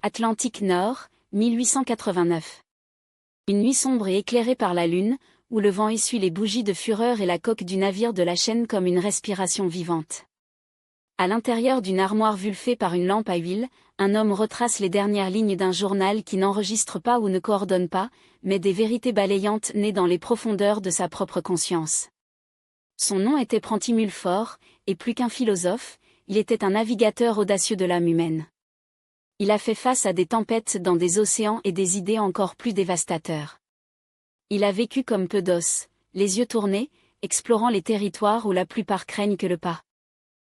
Atlantique Nord, 1889. Une nuit sombre et éclairée par la lune, où le vent essuie les bougies de fureur et la coque du navire de la chaîne comme une respiration vivante. À l'intérieur d'une armoire vulfée par une lampe à huile, un homme retrace les dernières lignes d'un journal qui n'enregistre pas ou ne coordonne pas, mais des vérités balayantes nées dans les profondeurs de sa propre conscience. Son nom était Prentice Mulford, et plus qu'un philosophe, il était un navigateur audacieux de l'âme humaine. Il a fait face à des tempêtes dans des océans et des idées encore plus dévastateurs. Il a vécu comme peu d'os, les yeux tournés, explorant les territoires où la plupart craignent que le pas.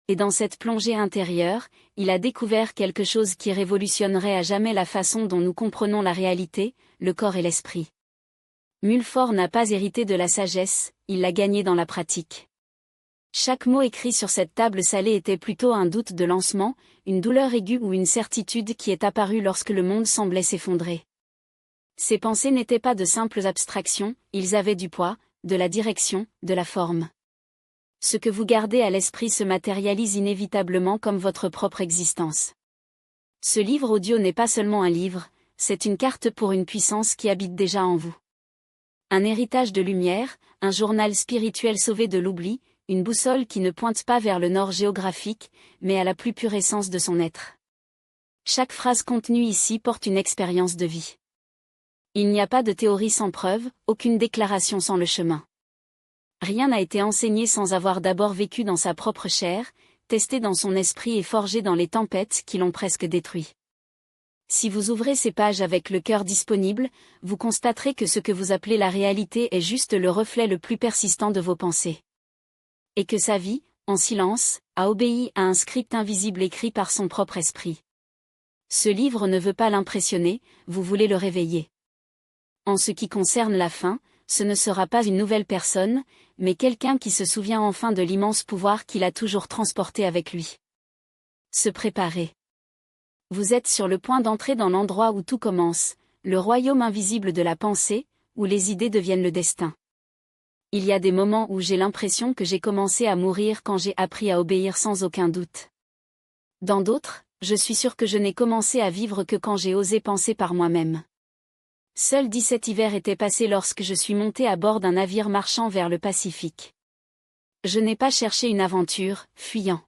Et dans cette plongée intérieure, il a découvert quelque chose qui révolutionnerait à jamais la façon dont nous comprenons la réalité, le corps et l'esprit. Mulford n'a pas hérité de la sagesse, il l'a gagnée dans la pratique. Chaque mot écrit sur cette table salée était plutôt un doute de lancement, une douleur aiguë ou une certitude qui est apparue lorsque le monde semblait s'effondrer. Ces pensées n'étaient pas de simples abstractions, ils avaient du poids, de la direction, de la forme. Ce que vous gardez à l'esprit se matérialise inévitablement comme votre propre existence. Ce livre audio n'est pas seulement un livre, c'est une carte pour une puissance qui habite déjà en vous. Un héritage de lumière, un journal spirituel sauvé de l'oubli, une boussole qui ne pointe pas vers le nord géographique, mais à la plus pure essence de son être. Chaque phrase contenue ici porte une expérience de vie. Il n'y a pas de théorie sans preuve, aucune déclaration sans le chemin. Rien n'a été enseigné sans avoir d'abord vécu dans sa propre chair, testé dans son esprit et forgé dans les tempêtes qui l'ont presque détruit. Si vous ouvrez ces pages avec le cœur disponible, vous constaterez que ce que vous appelez la réalité est juste le reflet le plus persistant de vos pensées. Et que sa vie, en silence, a obéi à un script invisible écrit par son propre esprit. Ce livre ne veut pas l'impressionner, vous voulez le réveiller. En ce qui concerne la fin, ce ne sera pas une nouvelle personne, mais quelqu'un qui se souvient enfin de l'immense pouvoir qu'il a toujours transporté avec lui. Se préparer. Vous êtes sur le point d'entrer dans l'endroit où tout commence, le royaume invisible de la pensée, où les idées deviennent le destin. Il y a des moments où j'ai l'impression que j'ai commencé à mourir quand j'ai appris à obéir sans aucun doute. Dans d'autres, je suis sûr que je n'ai commencé à vivre que quand j'ai osé penser par moi-même. Seuls 17 hivers étaient passés lorsque je suis monté à bord d'un navire marchand vers le Pacifique. Je n'ai pas cherché une aventure, fuyant.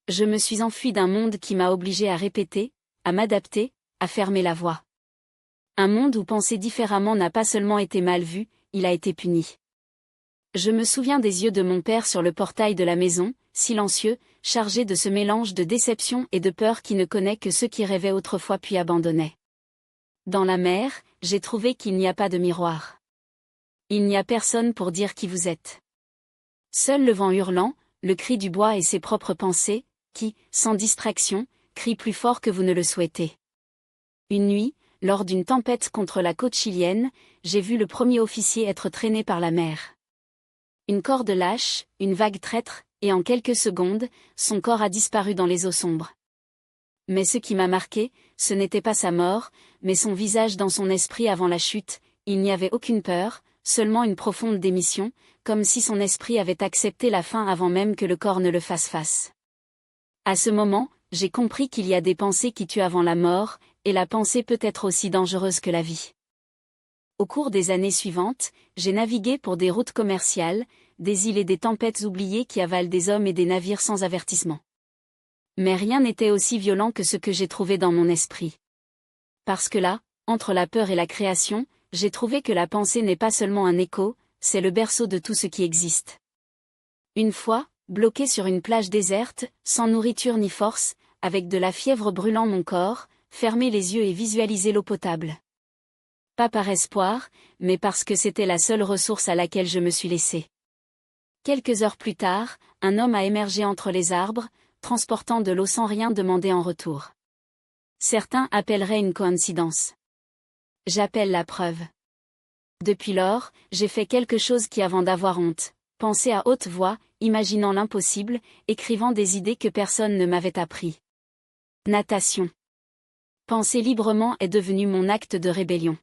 Je me suis enfui d'un monde qui m'a obligé à répéter, à m'adapter, à fermer la voie. Un monde où penser différemment n'a pas seulement été mal vu, il a été puni. Je me souviens des yeux de mon père sur le portail de la maison, silencieux, chargé de ce mélange de déception et de peur qui ne connaît que ceux qui rêvaient autrefois puis abandonnaient. Dans la mer, j'ai trouvé qu'il n'y a pas de miroir. Il n'y a personne pour dire qui vous êtes. Seul le vent hurlant, le cri du bois et ses propres pensées, qui, sans distraction, crient plus fort que vous ne le souhaitez. Une nuit, lors d'une tempête contre la côte chilienne, j'ai vu le premier officier être traîné par la mer. Une corde lâche, une vague traître, et en quelques secondes, son corps a disparu dans les eaux sombres. Mais ce qui m'a marqué, ce n'était pas sa mort, mais son visage dans son esprit avant la chute, il n'y avait aucune peur, seulement une profonde démission, comme si son esprit avait accepté la fin avant même que le corps ne le fasse face. À ce moment, j'ai compris qu'il y a des pensées qui tuent avant la mort, et la pensée peut être aussi dangereuse que la vie. Au cours des années suivantes, j'ai navigué pour des routes commerciales, des îles et des tempêtes oubliées qui avalent des hommes et des navires sans avertissement. Mais rien n'était aussi violent que ce que j'ai trouvé dans mon esprit. Parce que là, entre la peur et la création, j'ai trouvé que la pensée n'est pas seulement un écho, c'est le berceau de tout ce qui existe. Une fois, bloqué sur une plage déserte, sans nourriture ni force, avec de la fièvre brûlant mon corps, fermer les yeux et visualiser l'eau potable. Pas par espoir, mais parce que c'était la seule ressource à laquelle je me suis laissé. Quelques heures plus tard, un homme a émergé entre les arbres, transportant de l'eau sans rien demander en retour. Certains appelleraient une coïncidence. J'appelle la preuve. Depuis lors, j'ai fait quelque chose qui avant d'avoir honte, penser à haute voix, imaginant l'impossible, écrivant des idées que personne ne m'avait appris. Natation. Penser librement est devenu mon acte de rébellion.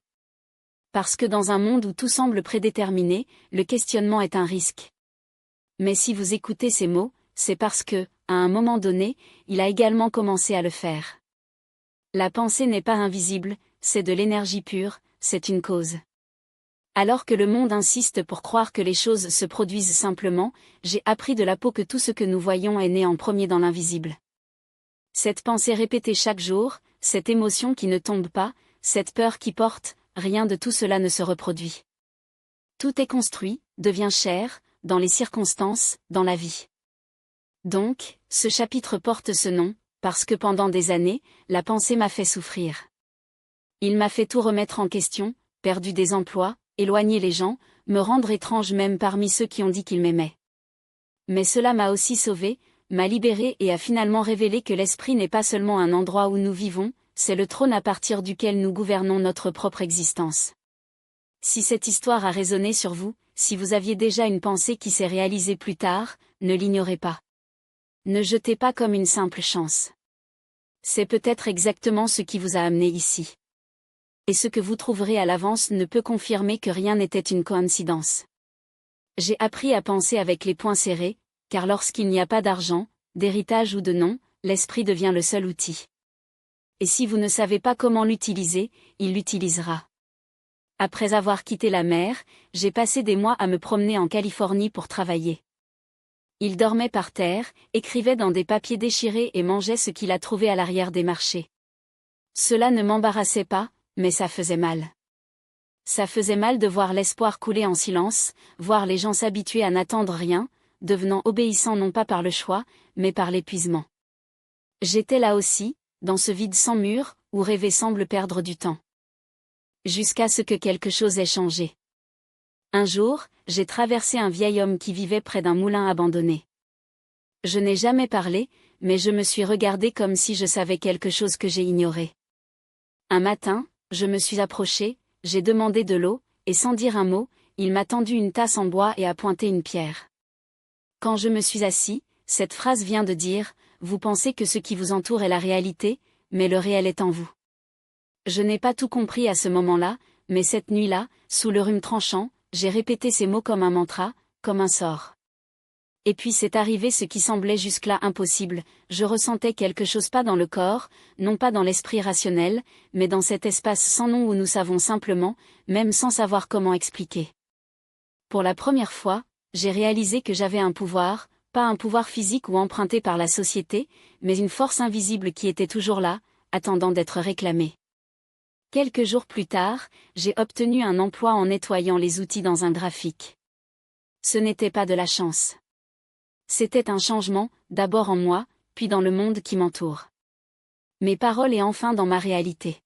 Parce que dans un monde où tout semble prédéterminé, le questionnement est un risque. Mais si vous écoutez ces mots, c'est parce que, à un moment donné, il a également commencé à le faire. La pensée n'est pas invisible, c'est de l'énergie pure, c'est une cause. Alors que le monde insiste pour croire que les choses se produisent simplement, j'ai appris de la peau que tout ce que nous voyons est né en premier dans l'invisible. Cette pensée répétée chaque jour, cette émotion qui ne tombe pas, cette peur qui porte, rien de tout cela ne se reproduit. Tout est construit, devient chair, dans les circonstances, dans la vie. Donc, ce chapitre porte ce nom, parce que pendant des années, la pensée m'a fait souffrir. Il m'a fait tout remettre en question, perdu des emplois, éloigner les gens, me rendre étrange même parmi ceux qui ont dit qu'ils m'aimaient. Mais cela m'a aussi sauvé, m'a libéré et a finalement révélé que l'esprit n'est pas seulement un endroit où nous vivons, c'est le trône à partir duquel nous gouvernons notre propre existence. Si cette histoire a résonné sur vous, si vous aviez déjà une pensée qui s'est réalisée plus tard, ne l'ignorez pas. Ne jetez pas comme une simple chance. C'est peut-être exactement ce qui vous a amené ici. Et ce que vous trouverez à l'avance ne peut confirmer que rien n'était une coïncidence. J'ai appris à penser avec les poings serrés, car lorsqu'il n'y a pas d'argent, d'héritage ou de nom, l'esprit devient le seul outil. Et si vous ne savez pas comment l'utiliser, il l'utilisera. Après avoir quitté la mer, j'ai passé des mois à me promener en Californie pour travailler. Il dormait par terre, écrivait dans des papiers déchirés et mangeait ce qu'il a trouvé à l'arrière des marchés. Cela ne m'embarrassait pas, mais ça faisait mal. Ça faisait mal de voir l'espoir couler en silence, voir les gens s'habituer à n'attendre rien, devenant obéissants non pas par le choix, mais par l'épuisement. J'étais là aussi, dans ce vide sans mur, où rêver semble perdre du temps. Jusqu'à ce que quelque chose ait changé. Un jour, j'ai traversé un vieil homme qui vivait près d'un moulin abandonné. Je n'ai jamais parlé, mais je me suis regardé comme si je savais quelque chose que j'ai ignoré. Un matin, je me suis approché, j'ai demandé de l'eau, et sans dire un mot, il m'a tendu une tasse en bois et a pointé une pierre. Quand je me suis assis, cette phrase vient de dire, vous pensez que ce qui vous entoure est la réalité, mais le réel est en vous. Je n'ai pas tout compris à ce moment-là, mais cette nuit-là, sous le rhume tranchant, j'ai répété ces mots comme un mantra, comme un sort. Et puis c'est arrivé ce qui semblait jusque-là impossible, je ressentais quelque chose pas dans le corps, non pas dans l'esprit rationnel, mais dans cet espace sans nom où nous savons simplement, même sans savoir comment expliquer. Pour la première fois, j'ai réalisé que j'avais un pouvoir, pas un pouvoir physique ou emprunté par la société, mais une force invisible qui était toujours là, attendant d'être réclamée. Quelques jours plus tard, j'ai obtenu un emploi en nettoyant les outils dans un graphique. Ce n'était pas de la chance. C'était un changement, d'abord en moi, puis dans le monde qui m'entoure. Mes paroles et enfin dans ma réalité.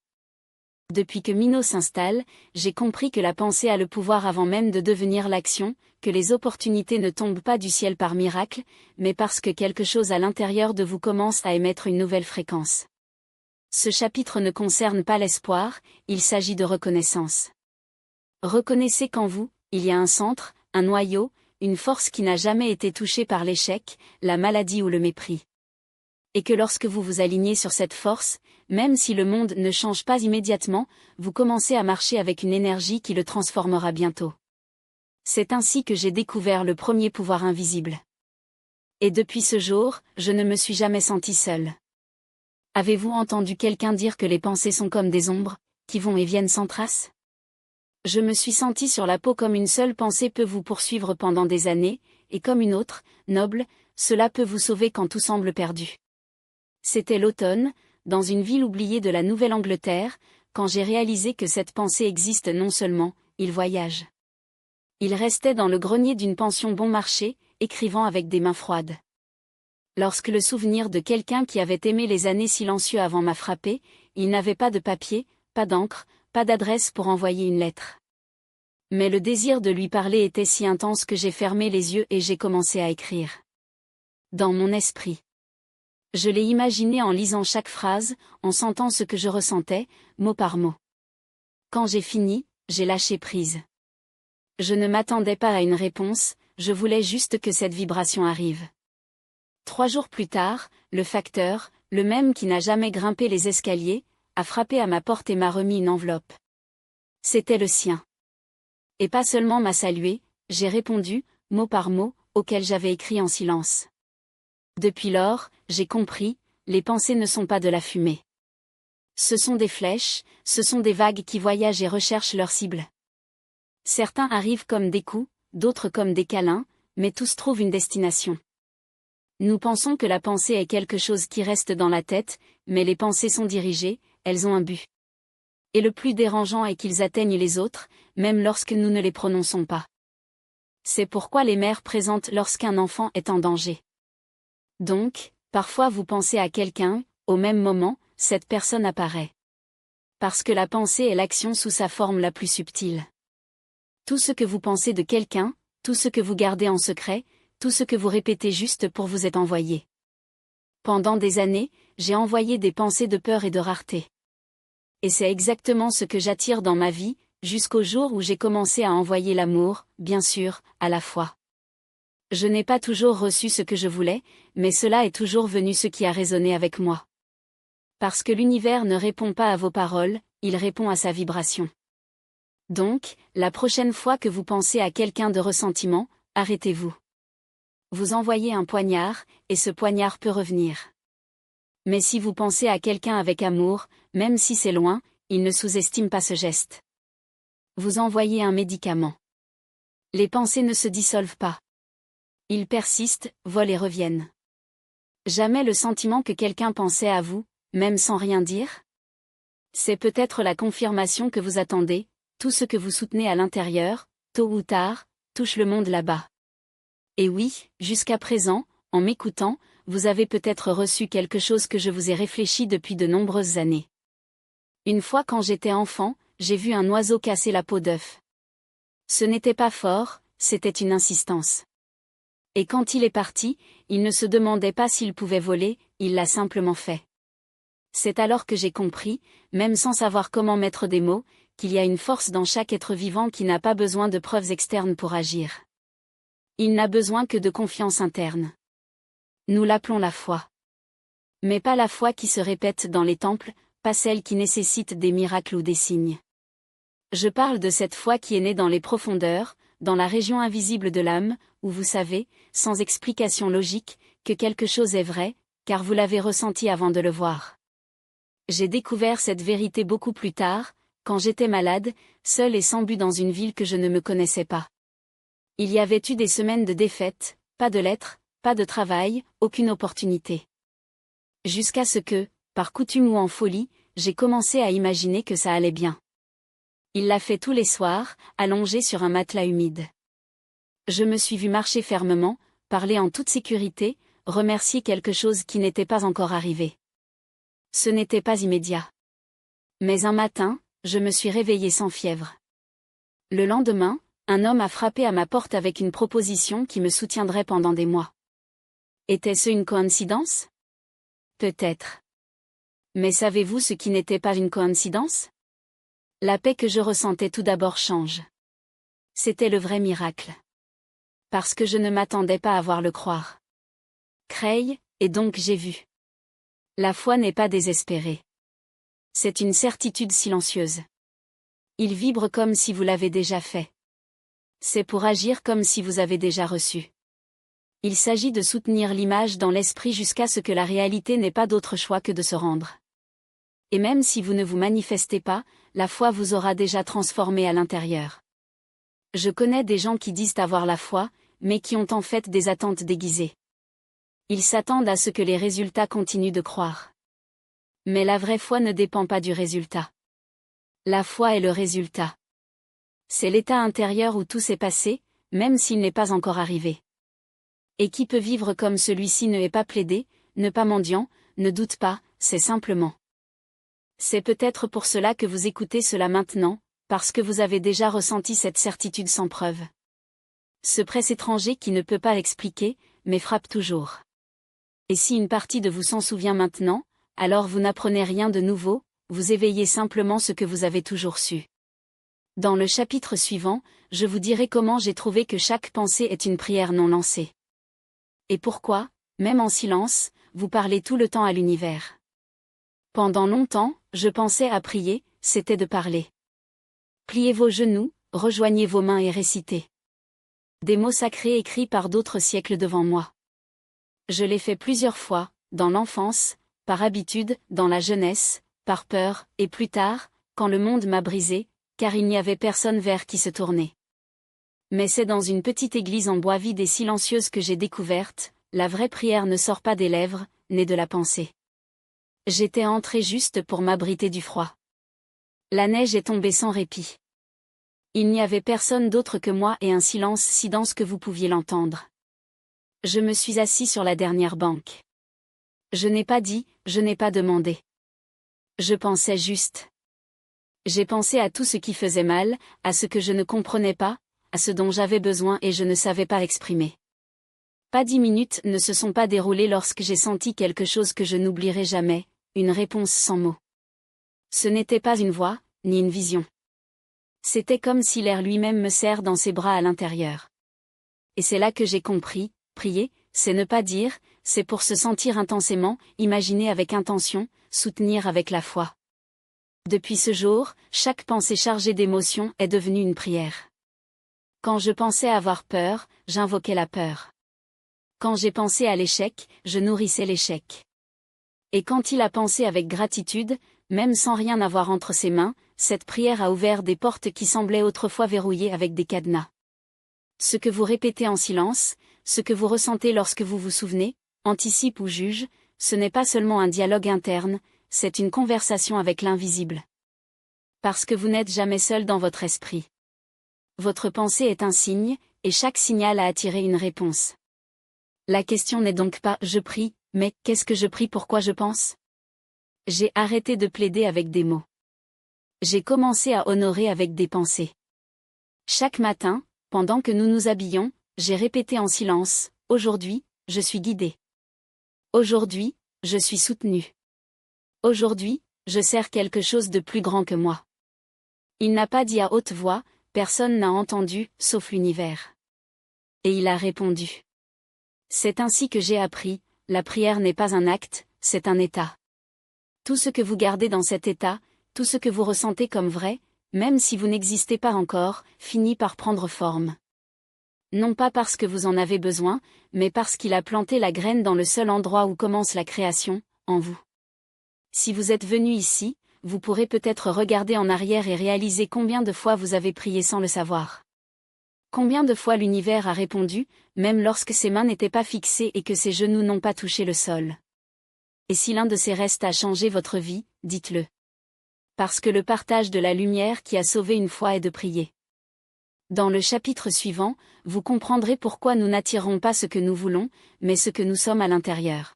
Depuis que Mino s'installe, j'ai compris que la pensée a le pouvoir avant même de devenir l'action, que les opportunités ne tombent pas du ciel par miracle, mais parce que quelque chose à l'intérieur de vous commence à émettre une nouvelle fréquence. Ce chapitre ne concerne pas l'espoir, il s'agit de reconnaissance. Reconnaissez qu'en vous, il y a un centre, un noyau, une force qui n'a jamais été touchée par l'échec, la maladie ou le mépris. Et que lorsque vous vous alignez sur cette force, même si le monde ne change pas immédiatement, vous commencez à marcher avec une énergie qui le transformera bientôt. C'est ainsi que j'ai découvert le premier pouvoir invisible. Et depuis ce jour, je ne me suis jamais senti seule. Avez-vous entendu quelqu'un dire que les pensées sont comme des ombres, qui vont et viennent sans trace ? Je me suis senti sur la peau comme une seule pensée peut vous poursuivre pendant des années, et comme une autre, noble, cela peut vous sauver quand tout semble perdu. C'était l'automne, dans une ville oubliée de la Nouvelle-Angleterre, quand j'ai réalisé que cette pensée existe non seulement, il voyage. Il restait dans le grenier d'une pension bon marché, écrivant avec des mains froides. Lorsque le souvenir de quelqu'un qui avait aimé les années silencieux avant m'a frappé, il n'avait pas de papier, pas d'encre, pas d'adresse pour envoyer une lettre. Mais le désir de lui parler était si intense que j'ai fermé les yeux et j'ai commencé à écrire. Dans mon esprit. Je l'ai imaginé en lisant chaque phrase, en sentant ce que je ressentais, mot par mot. Quand j'ai fini, j'ai lâché prise. Je ne m'attendais pas à une réponse, je voulais juste que cette vibration arrive. 3 jours plus tard, le facteur, le même qui n'a jamais grimpé les escaliers, a frappé à ma porte et m'a remis une enveloppe. C'était le sien. Et pas seulement m'a salué, j'ai répondu, mot par mot, auquel j'avais écrit en silence. Depuis lors, j'ai compris, les pensées ne sont pas de la fumée. Ce sont des flèches, ce sont des vagues qui voyagent et recherchent leur cible. Certains arrivent comme des coups, d'autres comme des câlins, mais tous trouvent une destination. Nous pensons que la pensée est quelque chose qui reste dans la tête, mais les pensées sont dirigées, elles ont un but. Et le plus dérangeant est qu'ils atteignent les autres, même lorsque nous ne les prononçons pas. C'est pourquoi les mères présentent lorsqu'un enfant est en danger. Donc, parfois vous pensez à quelqu'un, au même moment, cette personne apparaît. Parce que la pensée est l'action sous sa forme la plus subtile. Tout ce que vous pensez de quelqu'un, tout ce que vous gardez en secret, tout ce que vous répétez juste pour vous est envoyé. Pendant des années, j'ai envoyé des pensées de peur et de rareté. Et c'est exactement ce que j'attire dans ma vie, jusqu'au jour où j'ai commencé à envoyer l'amour, bien sûr, à la fois. Je n'ai pas toujours reçu ce que je voulais, mais cela est toujours venu ce qui a résonné avec moi. Parce que l'univers ne répond pas à vos paroles, il répond à sa vibration. Donc, la prochaine fois que vous pensez à quelqu'un de ressentiment, arrêtez-vous. Vous envoyez un poignard, et ce poignard peut revenir. Mais si vous pensez à quelqu'un avec amour, même si c'est loin, il ne sous-estime pas ce geste. Vous envoyez un médicament. Les pensées ne se dissolvent pas. Ils persistent, volent et reviennent. Jamais le sentiment que quelqu'un pensait à vous, même sans rien dire? C'est peut-être la confirmation que vous attendez, tout ce que vous soutenez à l'intérieur, tôt ou tard, touche le monde là-bas. Et oui, jusqu'à présent, en m'écoutant, vous avez peut-être reçu quelque chose que je vous ai réfléchi depuis de nombreuses années. Une fois quand j'étais enfant, j'ai vu un oiseau casser la peau d'œuf. Ce n'était pas fort, c'était une insistance. Et quand il est parti, il ne se demandait pas s'il pouvait voler, il l'a simplement fait. C'est alors que j'ai compris, même sans savoir comment mettre des mots, qu'il y a une force dans chaque être vivant qui n'a pas besoin de preuves externes pour agir. Il n'a besoin que de confiance interne. Nous l'appelons la foi. Mais pas la foi qui se répète dans les temples, pas celle qui nécessite des miracles ou des signes. Je parle de cette foi qui est née dans les profondeurs, dans la région invisible de l'âme, où vous savez, sans explication logique, que quelque chose est vrai, car vous l'avez ressenti avant de le voir. J'ai découvert cette vérité beaucoup plus tard, quand j'étais malade, seule et sans but dans une ville que je ne me connaissais pas. Il y avait eu des semaines de défaite, pas de lettres, pas de travail, aucune opportunité. Jusqu'à ce que, par coutume ou en folie, j'ai commencé à imaginer que ça allait bien. Il l'a fait tous les soirs, allongé sur un matelas humide. Je me suis vu marcher fermement, parler en toute sécurité, remercier quelque chose qui n'était pas encore arrivé. Ce n'était pas immédiat. Mais un matin, je me suis réveillée sans fièvre. Le lendemain, un homme a frappé à ma porte avec une proposition qui me soutiendrait pendant des mois. Était-ce une coïncidence? Peut-être. Mais savez-vous ce qui n'était pas une coïncidence? La paix que je ressentais tout d'abord change. C'était le vrai miracle. Parce que je ne m'attendais pas à voir le croire. Creille, et donc j'ai vu. La foi n'est pas désespérée. C'est une certitude silencieuse. Il vibre comme si vous l'avez déjà fait. C'est pour agir comme si vous avez déjà reçu. Il s'agit de soutenir l'image dans l'esprit jusqu'à ce que la réalité n'ait pas d'autre choix que de se rendre. Et même si vous ne vous manifestez pas, la foi vous aura déjà transformé à l'intérieur. Je connais des gens qui disent avoir la foi, mais qui ont en fait des attentes déguisées. Ils s'attendent à ce que les résultats continuent de croire. Mais la vraie foi ne dépend pas du résultat. La foi est le résultat. C'est l'état intérieur où tout s'est passé, même s'il n'est pas encore arrivé. Et qui peut vivre comme celui-ci ne est pas plaidé, ne pas mendiant, ne doute pas, c'est simplement. C'est peut-être pour cela que vous écoutez cela maintenant, parce que vous avez déjà ressenti cette certitude sans preuve. Ce presse étranger qui ne peut pas l'expliquer, mais frappe toujours. Et si une partie de vous s'en souvient maintenant, alors vous n'apprenez rien de nouveau, vous éveillez simplement ce que vous avez toujours su. Dans le chapitre suivant, je vous dirai comment j'ai trouvé que chaque pensée est une prière non lancée. Et pourquoi, même en silence, vous parlez tout le temps à l'univers. Pendant longtemps, je pensais à prier, c'était de parler. Pliez vos genoux, rejoignez vos mains et récitez. Des mots sacrés écrits par d'autres siècles devant moi. Je l'ai fait plusieurs fois, dans l'enfance, par habitude, dans la jeunesse, par peur, et plus tard, quand le monde m'a brisé, car il n'y avait personne vers qui se tourner. Mais c'est dans une petite église en bois vide et silencieuse que j'ai découverte, la vraie prière ne sort pas des lèvres, née de la pensée. J'étais entré juste pour m'abriter du froid. La neige est tombée sans répit. Il n'y avait personne d'autre que moi et un silence si dense que vous pouviez l'entendre. Je me suis assis sur la dernière banque. Je n'ai pas dit, je n'ai pas demandé. Je pensais juste. J'ai pensé à tout ce qui faisait mal, à ce que je ne comprenais pas, à ce dont j'avais besoin et je ne savais pas exprimer. Pas 10 minutes ne se sont pas déroulées lorsque j'ai senti quelque chose que je n'oublierai jamais, une réponse sans mots. Ce n'était pas une voix, ni une vision. C'était comme si l'air lui-même me serre dans ses bras à l'intérieur. Et c'est là que j'ai compris, prier, c'est ne pas dire, c'est pour se sentir intensément, imaginer avec intention, soutenir avec la foi. Depuis ce jour, chaque pensée chargée d'émotion est devenue une prière. Quand je pensais avoir peur, j'invoquais la peur. Quand j'ai pensé à l'échec, je nourrissais l'échec. Et quand il a pensé avec gratitude, même sans rien avoir entre ses mains, cette prière a ouvert des portes qui semblaient autrefois verrouillées avec des cadenas. Ce que vous répétez en silence, ce que vous ressentez lorsque vous vous souvenez, anticipe ou juge, ce n'est pas seulement un dialogue interne, c'est une conversation avec l'invisible. Parce que vous n'êtes jamais seul dans votre esprit. Votre pensée est un signe, et chaque signal a attiré une réponse. La question n'est donc pas « je prie », mais « qu'est-ce que je prie, pourquoi je pense ?» J'ai arrêté de plaider avec des mots. J'ai commencé à honorer avec des pensées. Chaque matin, pendant que nous nous habillions, j'ai répété en silence, « Aujourd'hui, je suis guidé. Aujourd'hui, je suis soutenu. Aujourd'hui, je sers quelque chose de plus grand que moi. » Il n'a pas dit à haute voix, personne n'a entendu, sauf l'univers. Et il a répondu. C'est ainsi que j'ai appris, la prière n'est pas un acte, c'est un état. Tout ce que vous gardez dans cet état, tout ce que vous ressentez comme vrai, même si vous n'existez pas encore, finit par prendre forme. Non pas parce que vous en avez besoin, mais parce qu'il a planté la graine dans le seul endroit où commence la création, en vous. Si vous êtes venu ici, vous pourrez peut-être regarder en arrière et réaliser combien de fois vous avez prié sans le savoir. Combien de fois l'univers a répondu, même lorsque ses mains n'étaient pas fixées et que ses genoux n'ont pas touché le sol. Et si l'un de ces restes a changé votre vie, dites-le. Parce que le partage de la lumière qui a sauvé une foi est de prier. Dans le chapitre suivant, vous comprendrez pourquoi nous n'attirons pas ce que nous voulons, mais ce que nous sommes à l'intérieur.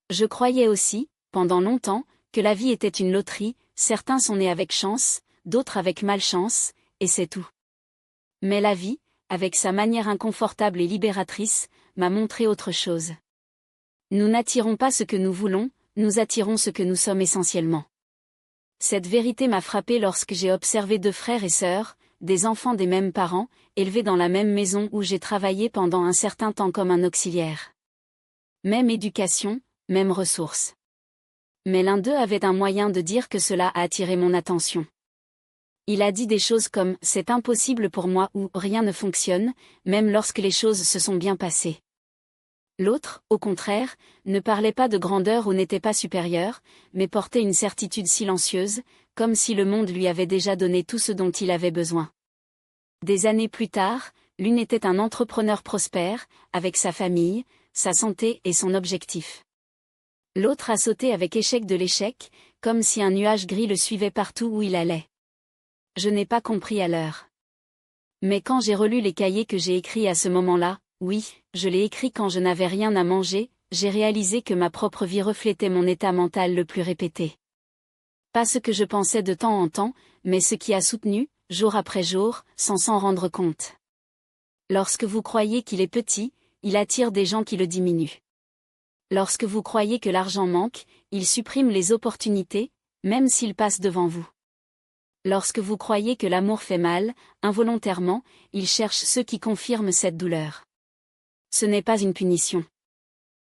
Je croyais aussi, pendant longtemps, que la vie était une loterie, certains sont nés avec chance, d'autres avec malchance, et c'est tout. Mais la vie, avec sa manière inconfortable et libératrice, m'a montré autre chose. Nous n'attirons pas ce que nous voulons, nous attirons ce que nous sommes essentiellement. Cette vérité m'a frappé lorsque j'ai observé 2 frères et sœurs, des enfants des mêmes parents, élevés dans la même maison où j'ai travaillé pendant un certain temps comme un auxiliaire. Même éducation, même ressources. Mais l'un d'eux avait un moyen de dire que cela a attiré mon attention. Il a dit des choses comme « c'est impossible pour moi » ou « rien ne fonctionne », même lorsque les choses se sont bien passées. L'autre, au contraire, ne parlait pas de grandeur ou n'était pas supérieur, mais portait une certitude silencieuse, comme si le monde lui avait déjà donné tout ce dont il avait besoin. Des années plus tard, l'une était un entrepreneur prospère, avec sa famille, sa santé et son objectif. L'autre a sauté avec échec de l'échec, comme si un nuage gris le suivait partout où il allait. Je n'ai pas compris alors. Mais quand j'ai relu les cahiers que j'ai écrits à ce moment-là, oui, je l'ai écrit quand je n'avais rien à manger, j'ai réalisé que ma propre vie reflétait mon état mental le plus répété. Pas ce que je pensais de temps en temps, mais ce qui a soutenu, jour après jour, sans s'en rendre compte. Lorsque vous croyez qu'il est petit, il attire des gens qui le diminuent. Lorsque vous croyez que l'argent manque, il supprime les opportunités, même s'il passe devant vous. Lorsque vous croyez que l'amour fait mal, involontairement, il cherche ceux qui confirment cette douleur. Ce n'est pas une punition.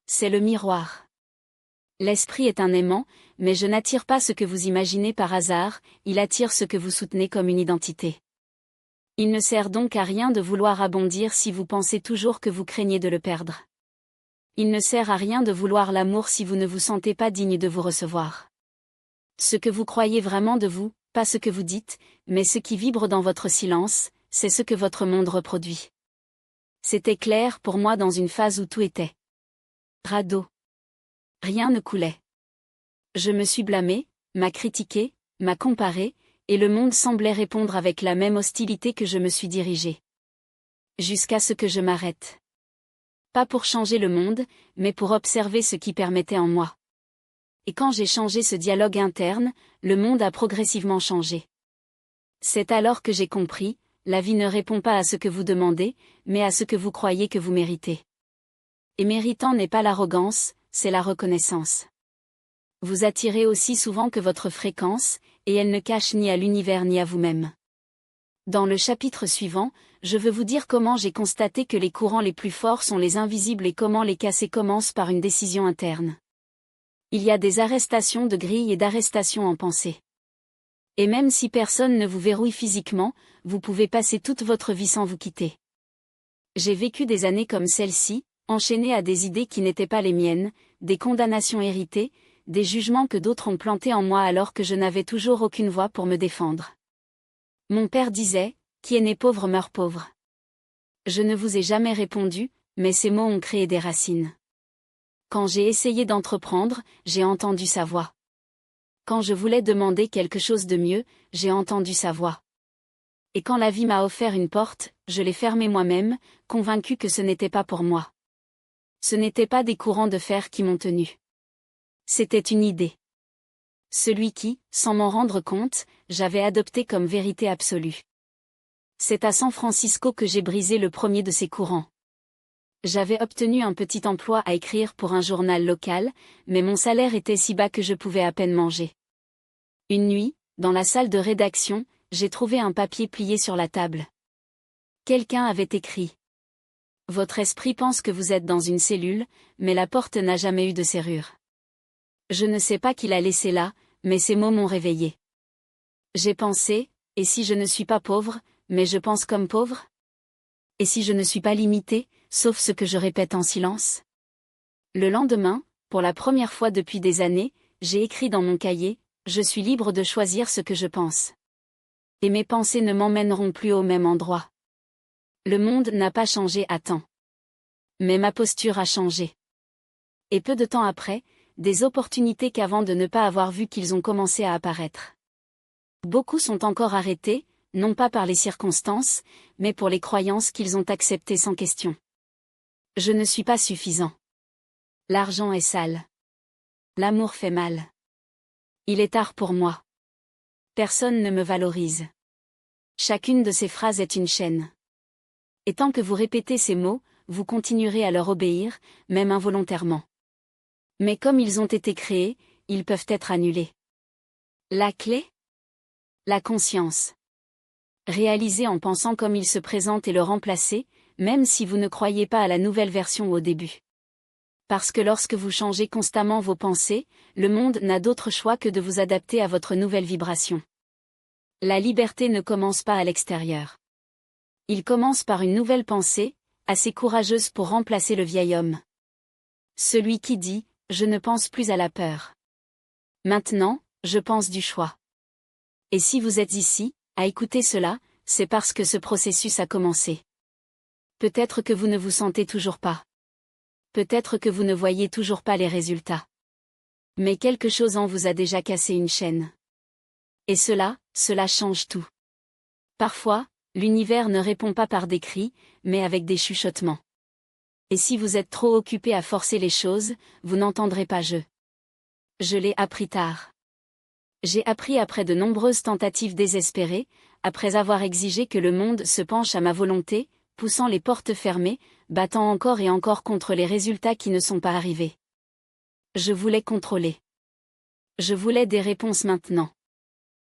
C'est le miroir. L'esprit est un aimant, mais je n'attire pas ce que vous imaginez par hasard, il attire ce que vous soutenez comme une identité. Il ne sert donc à rien de vouloir abondir si vous pensez toujours que vous craignez de le perdre. Il ne sert à rien de vouloir l'amour si vous ne vous sentez pas digne de vous recevoir. Ce que vous croyez vraiment de vous, pas ce que vous dites, mais ce qui vibre dans votre silence, c'est ce que votre monde reproduit. C'était clair pour moi dans une phase où tout était radeau. Rien ne coulait. Je me suis blâmé, m'a critiqué, m'a comparé, et le monde semblait répondre avec la même hostilité que je me suis dirigé. Jusqu'à ce que je m'arrête. Pas pour changer le monde, mais pour observer ce qui permettait en moi. Et quand j'ai changé ce dialogue interne, le monde a progressivement changé. C'est alors que j'ai compris, la vie ne répond pas à ce que vous demandez, mais à ce que vous croyez que vous méritez. Et méritant n'est pas l'arrogance, c'est la reconnaissance. Vous attirez aussi souvent que votre fréquence, et elle ne cache ni à l'univers ni à vous-même. Dans le chapitre suivant, je veux vous dire comment j'ai constaté que les courants les plus forts sont les invisibles et comment les casser commence par une décision interne. Il y a des arrestations de grilles et d'arrestations en pensée. Et même si personne ne vous verrouille physiquement, vous pouvez passer toute votre vie sans vous quitter. J'ai vécu des années comme celle-ci, enchaînée à des idées qui n'étaient pas les miennes, des condamnations héritées, des jugements que d'autres ont plantés en moi alors que je n'avais toujours aucune voix pour me défendre. Mon père disait, « Qui est né pauvre meurt pauvre ». Je ne vous ai jamais répondu, mais ces mots ont créé des racines. Quand j'ai essayé d'entreprendre, j'ai entendu sa voix. Quand je voulais demander quelque chose de mieux, j'ai entendu sa voix. Et quand la vie m'a offert une porte, je l'ai fermée moi-même, convaincue que ce n'était pas pour moi. Ce n'étaient pas des courants de fer qui m'ont tenu. C'était une idée. Celui qui, sans m'en rendre compte, j'avais adopté comme vérité absolue. C'est à San Francisco que j'ai brisé le premier de ces courants. J'avais obtenu un petit emploi à écrire pour un journal local, mais mon salaire était si bas que je pouvais à peine manger. Une nuit, dans la salle de rédaction, j'ai trouvé un papier plié sur la table. Quelqu'un avait écrit. Votre esprit pense que vous êtes dans une cellule, mais la porte n'a jamais eu de serrure. Je ne sais pas qui l'a laissé là, mais ces mots m'ont réveillé. J'ai pensé, et si je ne suis pas pauvre, mais je pense comme pauvre? Et si je ne suis pas limité, sauf ce que je répète en silence? Le lendemain, pour la première fois depuis des années, j'ai écrit dans mon cahier, je suis libre de choisir ce que je pense. Et mes pensées ne m'emmèneront plus au même endroit. Le monde n'a pas changé à temps. Mais ma posture a changé. Et peu de temps après, des opportunités qu'avant de ne pas avoir vu qu'ils ont commencé à apparaître. Beaucoup sont encore arrêtés, non pas par les circonstances, mais pour les croyances qu'ils ont acceptées sans question. Je ne suis pas suffisant. L'argent est sale. L'amour fait mal. Il est tard pour moi. Personne ne me valorise. Chacune de ces phrases est une chaîne. Et tant que vous répétez ces mots, vous continuerez à leur obéir, même involontairement. Mais comme ils ont été créés, ils peuvent être annulés. La clé? La conscience. Réaliser en pensant comme il se présente et le remplacer, même si vous ne croyez pas à la nouvelle version au début. Parce que lorsque vous changez constamment vos pensées, le monde n'a d'autre choix que de vous adapter à votre nouvelle vibration. La liberté ne commence pas à l'extérieur. Il commence par une nouvelle pensée, assez courageuse pour remplacer le vieil homme. Celui qui dit, je ne pense plus à la peur. Maintenant, je pense du choix. Et si vous êtes ici, à écouter cela, c'est parce que ce processus a commencé. Peut-être que vous ne vous sentez toujours pas. Peut-être que vous ne voyez toujours pas les résultats. Mais quelque chose en vous a déjà cassé une chaîne. Et cela change tout. Parfois, l'univers ne répond pas par des cris, mais avec des chuchotements. Et si vous êtes trop occupé à forcer les choses, vous n'entendrez pas je. Je l'ai appris tard. J'ai appris après de nombreuses tentatives désespérées, après avoir exigé que le monde se penche à ma volonté, poussant les portes fermées, battant encore et encore contre les résultats qui ne sont pas arrivés. Je voulais contrôler. Je voulais des réponses maintenant.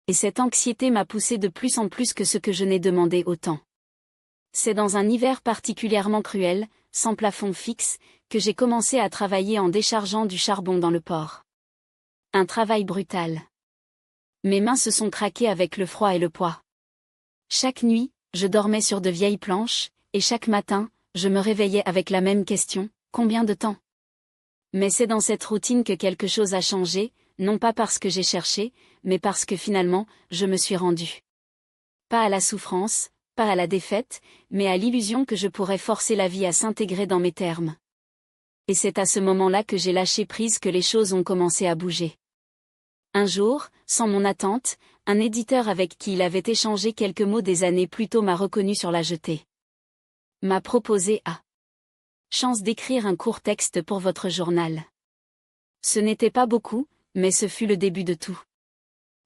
Et cette anxiété m'a poussé de plus en plus que ce que je n'ai demandé autant. C'est dans un hiver particulièrement cruel, sans plafond fixe, que j'ai commencé à travailler en déchargeant du charbon dans le port. Un travail brutal. Mes mains se sont craquées avec le froid et le poids. Chaque nuit, je dormais sur de vieilles planches, et chaque matin, je me réveillais avec la même question, combien de temps? Mais c'est dans cette routine que quelque chose a changé, non pas parce que j'ai cherché, mais parce que finalement, je me suis rendu. Pas à la souffrance, pas à la défaite, mais à l'illusion que je pourrais forcer la vie à s'intégrer dans mes termes. Et c'est à ce moment-là que j'ai lâché prise que les choses ont commencé à bouger. Un jour, sans mon attente, un éditeur avec qui il avait échangé quelques mots des années plus tôt m'a reconnu sur la jetée. M'a proposé chance d'écrire un court texte pour votre journal. Ce n'était pas beaucoup, mais ce fut le début de tout.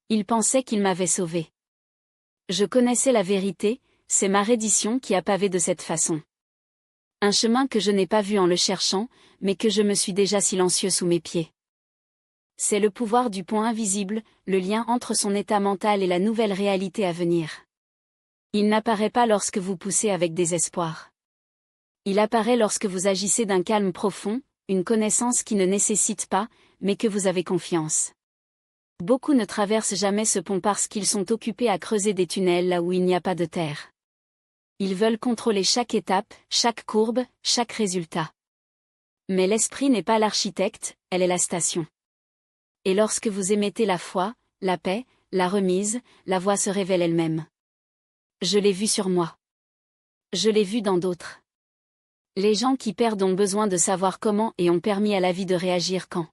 Il pensait qu'il m'avait sauvé. Je connaissais la vérité, c'est ma reddition qui a pavé de cette façon. Un chemin que je n'ai pas vu en le cherchant, mais que je me suis déjà silencieux sous mes pieds. C'est le pouvoir du point invisible, le lien entre son état mental et la nouvelle réalité à venir. Il n'apparaît pas lorsque vous poussez avec désespoir. Il apparaît lorsque vous agissez d'un calme profond, une connaissance qui ne nécessite pas, mais que vous avez confiance. Beaucoup ne traversent jamais ce pont parce qu'ils sont occupés à creuser des tunnels là où il n'y a pas de terre. Ils veulent contrôler chaque étape, chaque courbe, chaque résultat. Mais l'esprit n'est pas l'architecte, elle est la station. Et lorsque vous émettez la foi, la paix, la remise, la voie se révèle elle-même. Je l'ai vu sur moi. Je l'ai vu dans d'autres. Les gens qui perdent ont besoin de savoir comment et ont permis à la vie de réagir quand.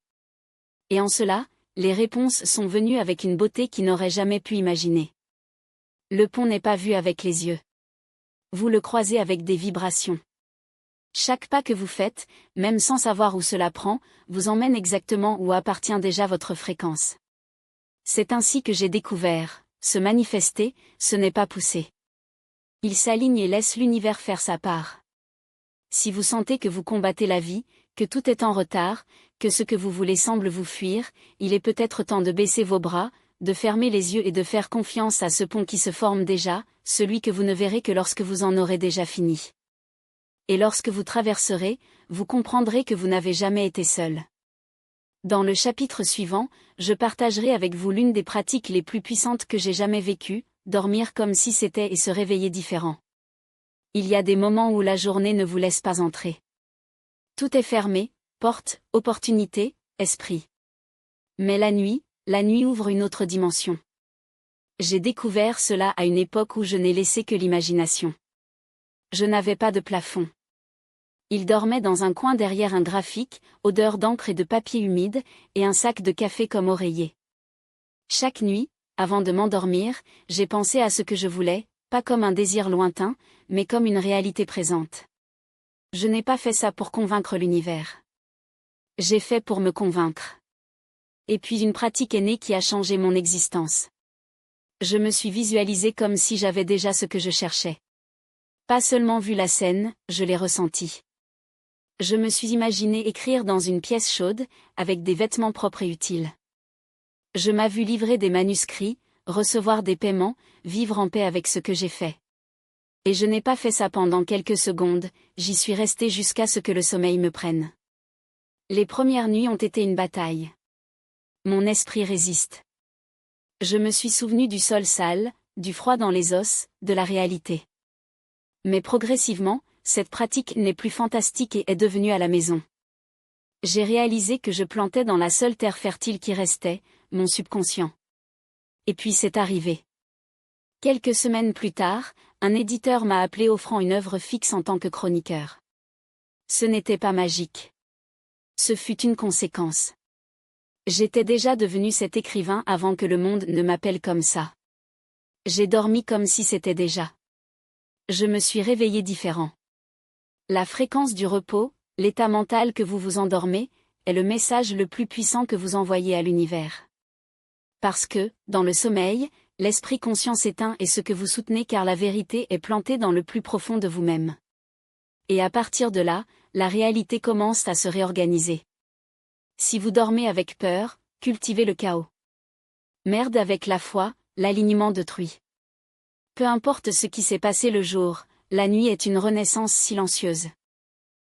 Et en cela, les réponses sont venues avec une beauté qui n'aurait jamais pu imaginer. Le pont n'est pas vu avec les yeux. Vous le croisez avec des vibrations. Chaque pas que vous faites, même sans savoir où cela prend, vous emmène exactement où appartient déjà votre fréquence. C'est ainsi que j'ai découvert, se manifester, ce n'est pas pousser. Il s'aligne et laisse l'univers faire sa part. Si vous sentez que vous combattez la vie, que tout est en retard, que ce que vous voulez semble vous fuir, il est peut-être temps de baisser vos bras, de fermer les yeux et de faire confiance à ce pont qui se forme déjà, celui que vous ne verrez que lorsque vous en aurez déjà fini. Et lorsque vous traverserez, vous comprendrez que vous n'avez jamais été seul. Dans le chapitre suivant, je partagerai avec vous l'une des pratiques les plus puissantes que j'ai jamais vécues, dormir comme si c'était et se réveiller différent. Il y a des moments où la journée ne vous laisse pas entrer. Tout est fermé, porte, opportunité, esprit. Mais la nuit ouvre une autre dimension. J'ai découvert cela à une époque où je n'ai laissé que l'imagination. Je n'avais pas de plafond. Il dormait dans un coin derrière un graphique, odeur d'encre et de papier humide, et un sac de café comme oreiller. Chaque nuit, avant de m'endormir, j'ai pensé à ce que je voulais, pas comme un désir lointain, mais comme une réalité présente. Je n'ai pas fait ça pour convaincre l'univers. J'ai fait pour me convaincre. Et puis une pratique est née qui a changé mon existence. Je me suis visualisée comme si j'avais déjà ce que je cherchais. Pas seulement vu la scène, je l'ai ressenti. Je me suis imaginé écrire dans une pièce chaude, avec des vêtements propres et utiles. Je m'ai vu livrer des manuscrits, recevoir des paiements, vivre en paix avec ce que j'ai fait. Et je n'ai pas fait ça pendant quelques secondes, j'y suis restée jusqu'à ce que le sommeil me prenne. Les premières nuits ont été une bataille. Mon esprit résiste. Je me suis souvenu du sol sale, du froid dans les os, de la réalité. Mais progressivement, cette pratique n'est plus fantastique et est devenue à la maison. J'ai réalisé que je plantais dans la seule terre fertile qui restait, mon subconscient. Et puis c'est arrivé. Quelques semaines plus tard, un éditeur m'a appelé offrant une œuvre fixe en tant que chroniqueur. Ce n'était pas magique. Ce fut une conséquence. J'étais déjà devenu cet écrivain avant que le monde ne m'appelle comme ça. J'ai dormi comme si c'était déjà. Je me suis réveillé différent. La fréquence du repos, l'état mental que vous vous endormez, est le message le plus puissant que vous envoyez à l'univers. Parce que, dans le sommeil, l'esprit conscient s'éteint et ce que vous soutenez car la vérité est plantée dans le plus profond de vous-même. Et à partir de là, la réalité commence à se réorganiser. Si vous dormez avec peur, cultivez le chaos. Merde avec la foi, l'alignement d'autrui. Peu importe ce qui s'est passé le jour, la nuit est une renaissance silencieuse.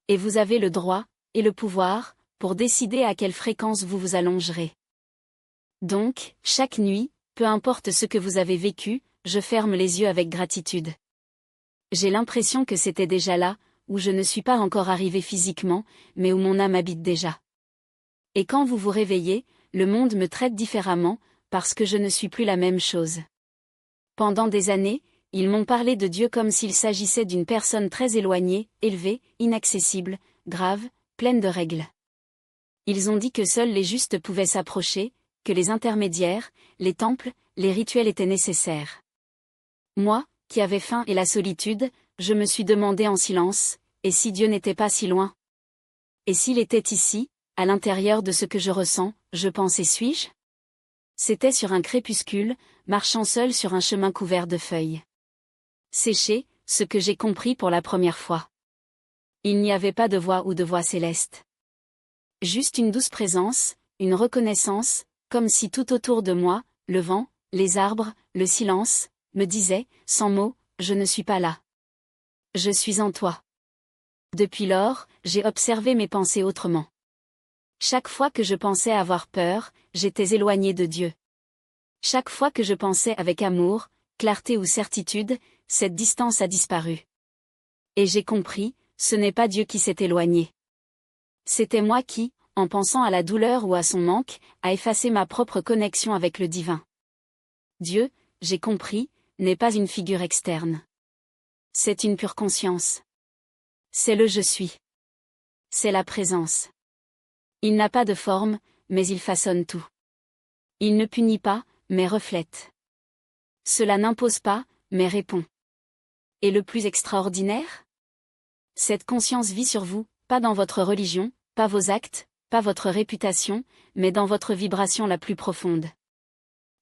Et vous avez le droit, et le pouvoir, pour décider à quelle fréquence vous vous allongerez. Donc, chaque nuit, peu importe ce que vous avez vécu, je ferme les yeux avec gratitude. J'ai l'impression que c'était déjà là, où je ne suis pas encore arrivé physiquement, mais où mon âme habite déjà. Et quand vous vous réveillez, le monde me traite différemment, parce que je ne suis plus la même chose. Pendant des années, ils m'ont parlé de Dieu comme s'il s'agissait d'une personne très éloignée, élevée, inaccessible, grave, pleine de règles. Ils ont dit que seuls les justes pouvaient s'approcher, que les intermédiaires, les temples, les rituels étaient nécessaires. Moi, qui avais faim et la solitude, je me suis demandé en silence, et si Dieu n'était pas si loin? Et s'il était ici, à l'intérieur de ce que je ressens, je pensais suis-je? C'était sur un crépuscule, marchant seul sur un chemin couvert de feuilles séchées, ce que j'ai compris pour la première fois. Il n'y avait pas de voix ou de voix céleste. Juste une douce présence, une reconnaissance, comme si tout autour de moi, le vent, les arbres, le silence, me disaient, sans mots, je ne suis pas là. Je suis en toi. Depuis lors, j'ai observé mes pensées autrement. Chaque fois que je pensais avoir peur, j'étais éloigné de Dieu. Chaque fois que je pensais avec amour, clarté ou certitude, cette distance a disparu. Et j'ai compris, ce n'est pas Dieu qui s'est éloigné. C'était moi qui, en pensant à la douleur ou à son manque, a effacé ma propre connexion avec le divin. Dieu, j'ai compris, n'est pas une figure externe. C'est une pure conscience. C'est le je suis. C'est la présence. Il n'a pas de forme, mais il façonne tout. Il ne punit pas, mais reflète. Cela n'impose pas, mais répond. Et le plus extraordinaire? Cette conscience vit sur vous, pas dans votre religion, pas vos actes, pas votre réputation, mais dans votre vibration la plus profonde.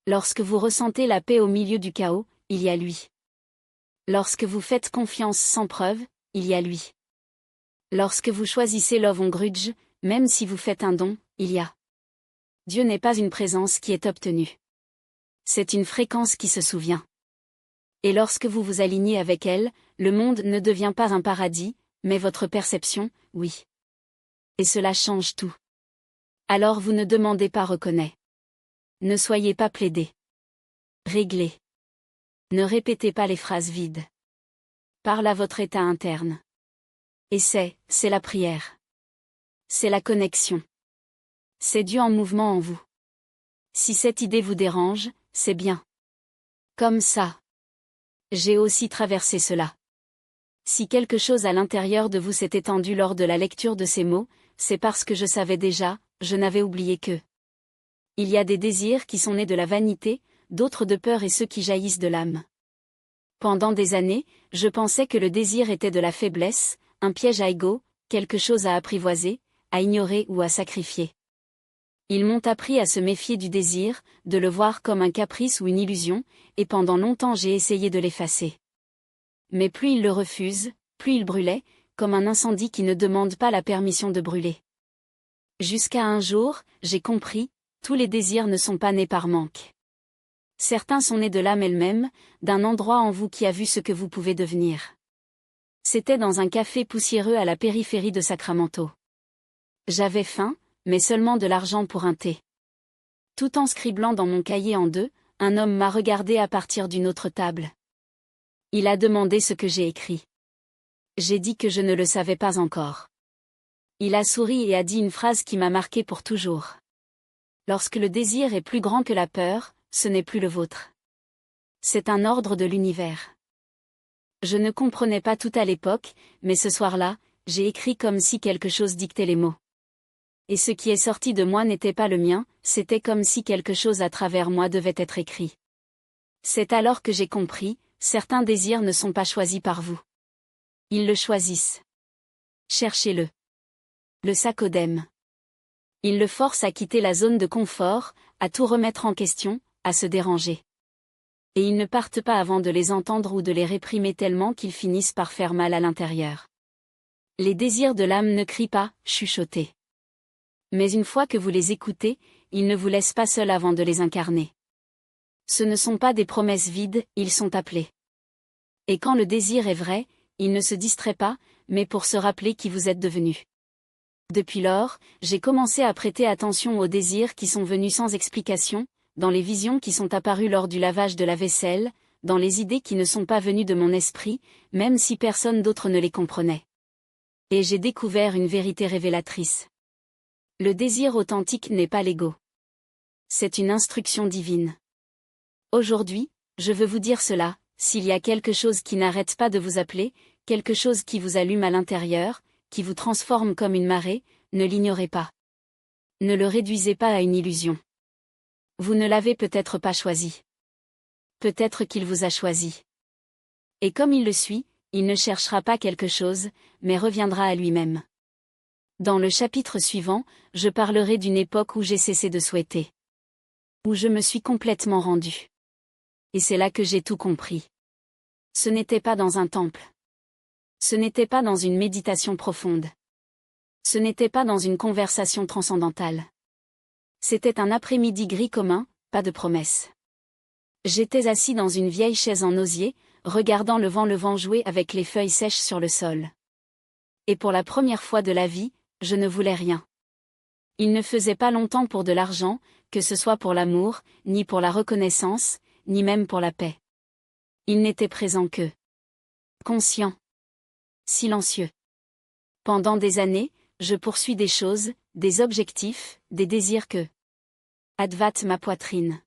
Lorsque vous ressentez la paix au milieu du chaos, il y a lui. Lorsque vous faites confiance sans preuve, il y a lui. Lorsque vous choisissez Love on grudge, même si vous faites un don, il y a. Dieu n'est pas une présence qui est obtenue. C'est une fréquence qui se souvient. Et lorsque vous vous alignez avec elle, le monde ne devient pas un paradis, mais votre perception, oui. Et cela change tout. Alors vous ne demandez pas reconnaît. Ne soyez pas plaidé. Réglez. Ne répétez pas les phrases vides. Parle à votre état interne. Et c'est la prière. C'est la connexion. C'est Dieu en mouvement en vous. Si cette idée vous dérange, c'est bien. Comme ça. J'ai aussi traversé cela. Si quelque chose à l'intérieur de vous s'est étendu lors de la lecture de ces mots, c'est parce que je savais déjà, je n'avais oublié que. Il y a des désirs qui sont nés de la vanité, d'autres de peur et ceux qui jaillissent de l'âme. Pendant des années, je pensais que le désir était de la faiblesse, un piège à ego, quelque chose à apprivoiser, à ignorer ou à sacrifier. Ils m'ont appris à se méfier du désir, de le voir comme un caprice ou une illusion, et pendant longtemps j'ai essayé de l'effacer. Mais plus il le refuse, plus il brûlait, comme un incendie qui ne demande pas la permission de brûler. Jusqu'à un jour, j'ai compris, tous les désirs ne sont pas nés par manque. Certains sont nés de l'âme elle-même, d'un endroit en vous qui a vu ce que vous pouvez devenir. C'était dans un café poussiéreux à la périphérie de Sacramento. J'avais faim, mais seulement de l'argent pour un thé. Tout en scriblant dans mon cahier en deux, un homme m'a regardé à partir d'une autre table. Il a demandé ce que j'ai écrit. J'ai dit que je ne le savais pas encore. Il a souri et a dit une phrase qui m'a marqué pour toujours. Lorsque le désir est plus grand que la peur, ce n'est plus le vôtre. C'est un ordre de l'univers. Je ne comprenais pas tout à l'époque, mais ce soir-là, j'ai écrit comme si quelque chose dictait les mots. Et ce qui est sorti de moi n'était pas le mien, c'était comme si quelque chose à travers moi devait être écrit. C'est alors que j'ai compris, certains désirs ne sont pas choisis par vous. Ils le choisissent. Cherchez-le. Le sacodème. Ils le forcent à quitter la zone de confort, à tout remettre en question, à se déranger. Et ils ne partent pas avant de les entendre ou de les réprimer tellement qu'ils finissent par faire mal à l'intérieur. Les désirs de l'âme ne crient pas, chuchotés. Mais une fois que vous les écoutez, ils ne vous laissent pas seuls avant de les incarner. Ce ne sont pas des promesses vides, ils sont appelés. Et quand le désir est vrai, il ne se distrait pas, mais pour se rappeler qui vous êtes devenu. Depuis lors, j'ai commencé à prêter attention aux désirs qui sont venus sans explication, dans les visions qui sont apparues lors du lavage de la vaisselle, dans les idées qui ne sont pas venues de mon esprit, même si personne d'autre ne les comprenait. Et j'ai découvert une vérité révélatrice. Le désir authentique n'est pas l'ego. C'est une instruction divine. Aujourd'hui, je veux vous dire cela, s'il y a quelque chose qui n'arrête pas de vous appeler, quelque chose qui vous allume à l'intérieur, qui vous transforme comme une marée, ne l'ignorez pas. Ne le réduisez pas à une illusion. Vous ne l'avez peut-être pas choisi. Peut-être qu'il vous a choisi. Et comme il le suit, il ne cherchera pas quelque chose, mais reviendra à lui-même. Dans le chapitre suivant, je parlerai d'une époque où j'ai cessé de souhaiter. Où je me suis complètement rendu. Et c'est là que j'ai tout compris. Ce n'était pas dans un temple. Ce n'était pas dans une méditation profonde. Ce n'était pas dans une conversation transcendantale. C'était un après-midi gris commun, pas de promesses. J'étais assis dans une vieille chaise en osier, regardant le vent jouer avec les feuilles sèches sur le sol. Et pour la première fois de la vie, je ne voulais rien. Il ne faisait pas longtemps pour de l'argent, que ce soit pour l'amour, ni pour la reconnaissance, ni même pour la paix. Il n'était présent que conscient, silencieux. Pendant des années, je poursuis des choses, des objectifs, des désirs que advat ma poitrine.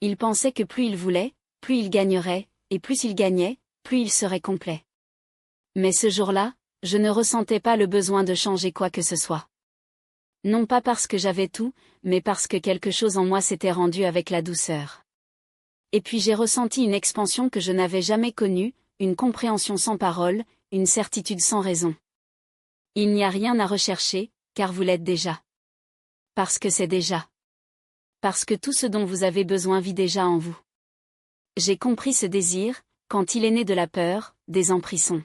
Il pensait que plus il voulait, plus il gagnerait, et plus il gagnait, plus il serait complet. Mais ce jour-là, je ne ressentais pas le besoin de changer quoi que ce soit. Non pas parce que j'avais tout, mais parce que quelque chose en moi s'était rendu avec la douceur. Et puis j'ai ressenti une expansion que je n'avais jamais connue, une compréhension sans parole, une certitude sans raison. Il n'y a rien à rechercher, car vous l'êtes déjà. Parce que c'est déjà. Parce que tout ce dont vous avez besoin vit déjà en vous. J'ai compris ce désir, quand il est né de la peur, des emprisons.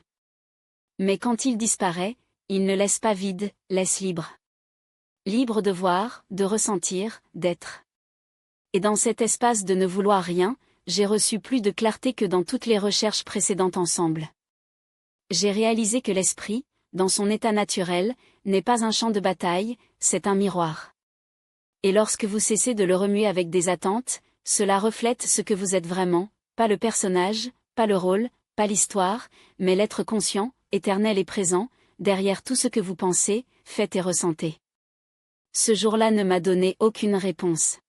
Mais quand il disparaît, il ne laisse pas vide, laisse libre. Libre de voir, de ressentir, d'être. Et dans cet espace de ne vouloir rien, j'ai reçu plus de clarté que dans toutes les recherches précédentes ensemble. J'ai réalisé que l'esprit, dans son état naturel, n'est pas un champ de bataille, c'est un miroir. Et lorsque vous cessez de le remuer avec des attentes, cela reflète ce que vous êtes vraiment, pas le personnage, pas le rôle, pas l'histoire, mais l'être conscient, éternel et présent, derrière tout ce que vous pensez, faites et ressentez. Ce jour-là ne m'a donné aucune réponse.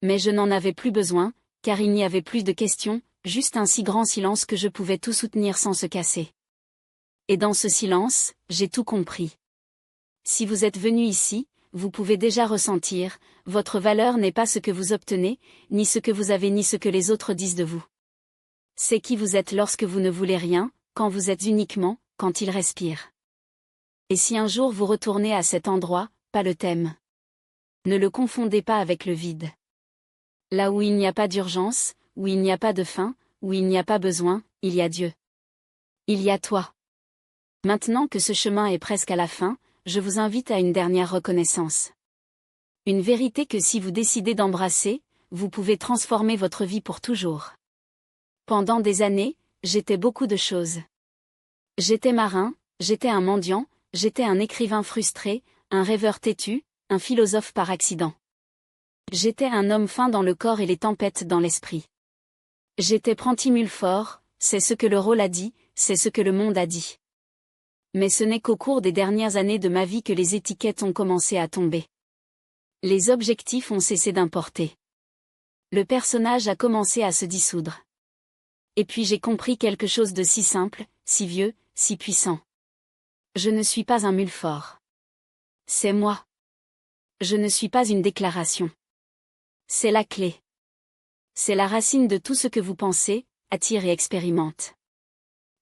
Mais je n'en avais plus besoin, car il n'y avait plus de questions, juste un si grand silence que je pouvais tout soutenir sans se casser. Et dans ce silence, j'ai tout compris. Si vous êtes venu ici, vous pouvez déjà ressentir, votre valeur n'est pas ce que vous obtenez, ni ce que vous avez ni ce que les autres disent de vous. C'est qui vous êtes lorsque vous ne voulez rien, quand vous êtes uniquement, quand il respire. Et si un jour vous retournez à cet endroit, pas le thème. Ne le confondez pas avec le vide. Là où il n'y a pas d'urgence, où il n'y a pas de faim, où il n'y a pas besoin, il y a Dieu. Il y a toi. Maintenant que ce chemin est presque à la fin, je vous invite à une dernière reconnaissance. Une vérité que si vous décidez d'embrasser, vous pouvez transformer votre vie pour toujours. Pendant des années, j'étais beaucoup de choses. J'étais marin, j'étais un mendiant, j'étais un écrivain frustré, un rêveur têtu, un philosophe par accident. J'étais un homme fin dans le corps et les tempêtes dans l'esprit. J'étais Pranti-Mulfort, c'est ce que le rôle a dit, c'est ce que le monde a dit. Mais ce n'est qu'au cours des dernières années de ma vie que les étiquettes ont commencé à tomber. Les objectifs ont cessé d'importer. Le personnage a commencé à se dissoudre. Et puis j'ai compris quelque chose de si simple, si vieux, si puissant. Je ne suis pas un Mulfort. C'est moi. Je ne suis pas une déclaration. C'est la clé. C'est la racine de tout ce que vous pensez, attire et expérimente.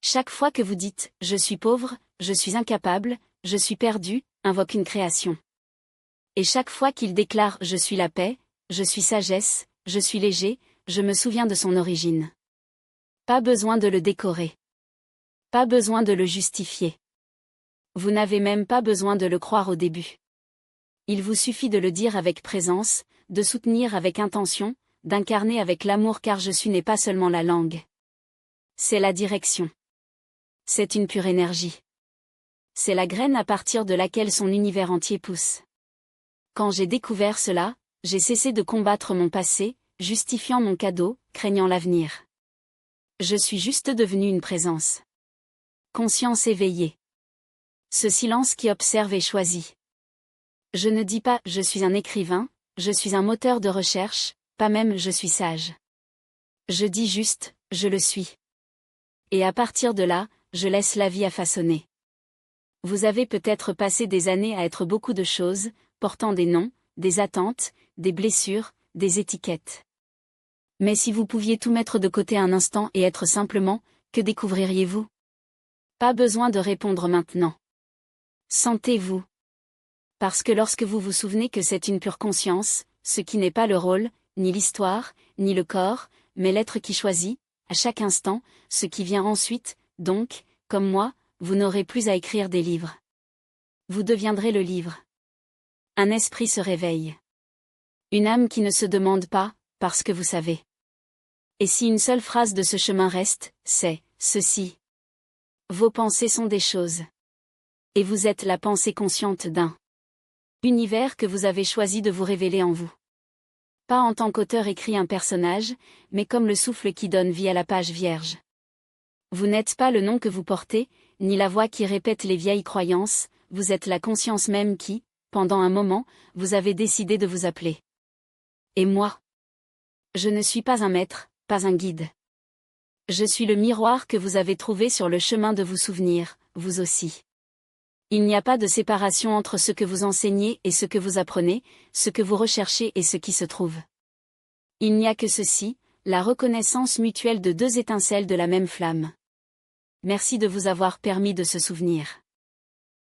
Chaque fois que vous dites « je suis pauvre »,« je suis incapable »,« je suis perdu », invoque une création. Et chaque fois qu'il déclare « je suis la paix »,« je suis sagesse »,« je suis léger », je me souviens de son origine. Pas besoin de le décorer. Pas besoin de le justifier. Vous n'avez même pas besoin de le croire au début. Il vous suffit de le dire avec présence, de soutenir avec intention, d'incarner avec l'amour car je suis n'est pas seulement la langue. C'est la direction. C'est une pure énergie. C'est la graine à partir de laquelle son univers entier pousse. Quand j'ai découvert cela, j'ai cessé de combattre mon passé, justifiant mon cadeau, craignant l'avenir. Je suis juste devenue une présence. Conscience éveillée. Ce silence qui observe et choisit. Je ne dis pas « je suis un écrivain », je suis un moteur de recherche, pas même je suis sage. Je dis juste, je le suis. Et à partir de là, je laisse la vie à façonner. Vous avez peut-être passé des années à être beaucoup de choses, portant des noms, des attentes, des blessures, des étiquettes. Mais si vous pouviez tout mettre de côté un instant et être simplement, que découvririez-vous? Pas besoin de répondre maintenant. Sentez-vous. Parce que lorsque vous vous souvenez que c'est une pure conscience, ce qui n'est pas le rôle, ni l'histoire, ni le corps, mais l'être qui choisit, à chaque instant, ce qui vient ensuite, donc, comme moi, vous n'aurez plus à écrire des livres. Vous deviendrez le livre. Un esprit se réveille. Une âme qui ne se demande pas, parce que vous savez. Et si une seule phrase de ce chemin reste, c'est « ceci ». Vos pensées sont des choses. Et vous êtes la pensée consciente d'un univers que vous avez choisi de vous révéler en vous. Pas en tant qu'auteur écrit un personnage, mais comme le souffle qui donne vie à la page vierge. Vous n'êtes pas le nom que vous portez, ni la voix qui répète les vieilles croyances, vous êtes la conscience même qui, pendant un moment, vous avez décidé de vous appeler. Et moi? Je ne suis pas un maître, pas un guide. Je suis le miroir que vous avez trouvé sur le chemin de vous souvenir, vous aussi. Il n'y a pas de séparation entre ce que vous enseignez et ce que vous apprenez, ce que vous recherchez et ce qui se trouve. Il n'y a que ceci, la reconnaissance mutuelle de deux étincelles de la même flamme. Merci de vous avoir permis de se souvenir.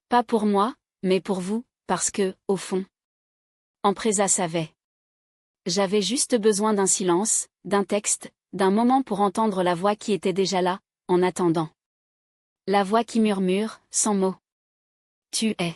Pas pour moi, mais pour vous, parce que, au fond, Empresa savait. J'avais juste besoin d'un silence, d'un texte, d'un moment pour entendre la voix qui était déjà là, en attendant. La voix qui murmure, sans mots. Tu es.